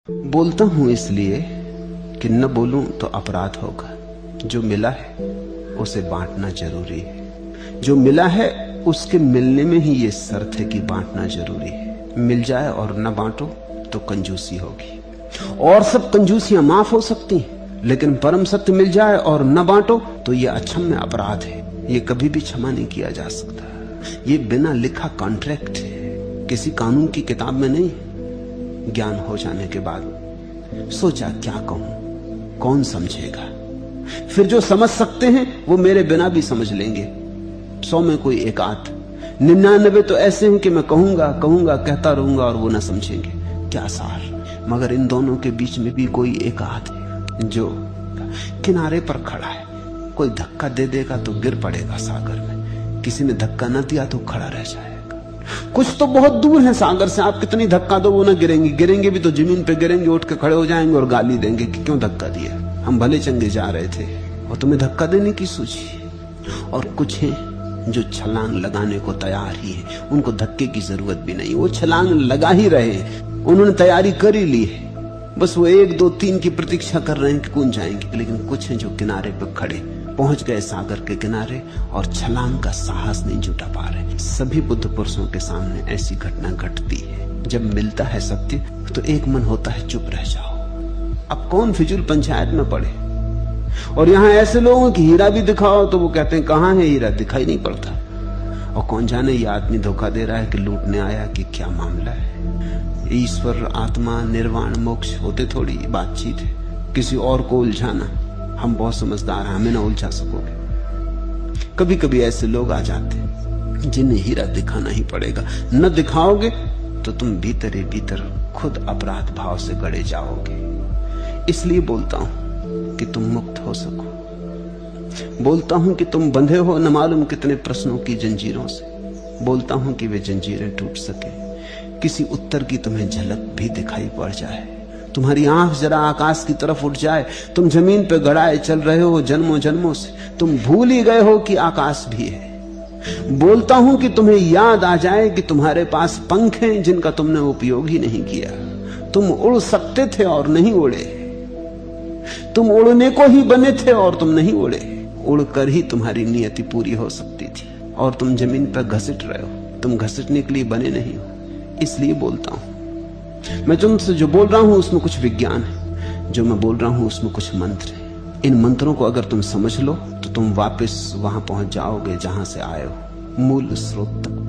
बोलता हूं इसलिए कि न बोलूं तो अपराध होगा। जो मिला है उसे बांटना जरूरी है। जो मिला है उसके मिलने में ही ये शर्त है कि बांटना जरूरी है। मिल जाए और न बांटो तो कंजूसी होगी। और सब कंजूसियां माफ हो सकती हैं, लेकिन परम सत्य मिल जाए और न बांटो तो यह अक्षम्य अपराध है। यह कभी भी क्षमा नहीं किया जा सकता। ये बिना लिखा कॉन्ट्रैक्ट है, किसी कानून की किताब में नहीं। ज्ञान हो जाने के बाद सोचा क्या कहूं, कौन समझेगा। फिर जो समझ सकते हैं वो मेरे बिना भी समझ लेंगे। 100 में कोई एक आध, 99 तो ऐसे हैं कि मैं कहूंगा कहूंगा कहता रहूंगा और वो ना समझेंगे। क्या सार। मगर इन दोनों के बीच में भी कोई एक आध है जो किनारे पर खड़ा है। कोई धक्का दे देगा तो गिर पड़ेगा सागर में, किसी ने धक्का न दिया तो खड़ा रह जाएगा। कुछ तो बहुत दूर है सागर से, आप कितनी धक्का दो वो ना गिरेंगे। गिरेंगे भी तो जमीन पे गिरेंगे, उठ के खड़े हो जाएंगे और गाली देंगे कि क्यों धक्का दिया, हम भले चंगे जा रहे थे और तुम्हें धक्का देने की सूझी। और कुछ हैं जो छलांग लगाने को तैयार ही है, उनको धक्के की जरूरत भी नहीं, वो छलांग लगा ही रहे हैं, उन्होंने तैयारी कर ही ली है। बस वो 1 2 3 की प्रतीक्षा कर रहे हैं कि कौन जाएंगे। लेकिन कुछ हैं जो किनारे पर खड़े पहुंच गए सागर के किनारे और छलांग का साहस नहीं जुटा पा रहे। सभी बुद्ध पुरुषों के सामने ऐसी घटना घटती है। जब मिलता है सत्य तो एक मन होता है चुप रह जाओ, अब कौन फिजूल पंचायत में पड़े। और यहां ऐसे लोगों की हीरा भी दिखाओ तो वो कहते हैं कहां है हीरा, दिखाई नहीं पड़ता। और कौन जाने ये आदमी धोखा दे रहा है कि लूटने आया कि क्या मामला है। ईश्वर, आत्मा, निर्वाण, मोक्ष होते थोड़ी बातचीत है। किसी और को उलझाना, हम बहुत समझदार हैं, हमें ना उलझा सकोगे। कभी कभी ऐसे लोग आ जाते हैं जिन्हें हीरा दिखाना ही पड़ेगा। न दिखाओगे तो तुम भीतर ही भीतर खुद अपराध भाव से गड़े जाओगे। इसलिए बोलता हूं कि तुम मुक्त हो सको। बोलता हूं कि तुम बंधे हो न मालूम कितने प्रश्नों की जंजीरों से। बोलता हूं कि वे जंजीरें टूट सके, किसी उत्तर की तुम्हें झलक भी दिखाई पड़ जाए, तुम्हारी आंख जरा आकाश की तरफ उठ जाए। तुम जमीन पे गड़ाए चल रहे हो जन्मों जन्मों से, तुम भूल ही गए हो कि आकाश भी है। बोलता हूं कि तुम्हें याद आ जाए कि तुम्हारे पास पंख हैं जिनका तुमने उपयोग ही नहीं किया। तुम उड़ सकते थे और नहीं उड़े, तुम उड़ने को ही बने थे और तुम नहीं उड़े। उड़कर ही तुम्हारी नियति पूरी हो सकती थी और तुम जमीन पर घसीट रहे हो। तुम घसीटने के लिए बने नहीं हो। इसलिए बोलता हूं। मैं तुमसे जो बोल रहा हूं उसमें कुछ विज्ञान है, जो मैं बोल रहा हूं उसमें कुछ मंत्र है। इन मंत्रों को अगर तुम समझ लो तो तुम वापस वहां पहुंच जाओगे जहां से आए हो, मूल स्रोत तक।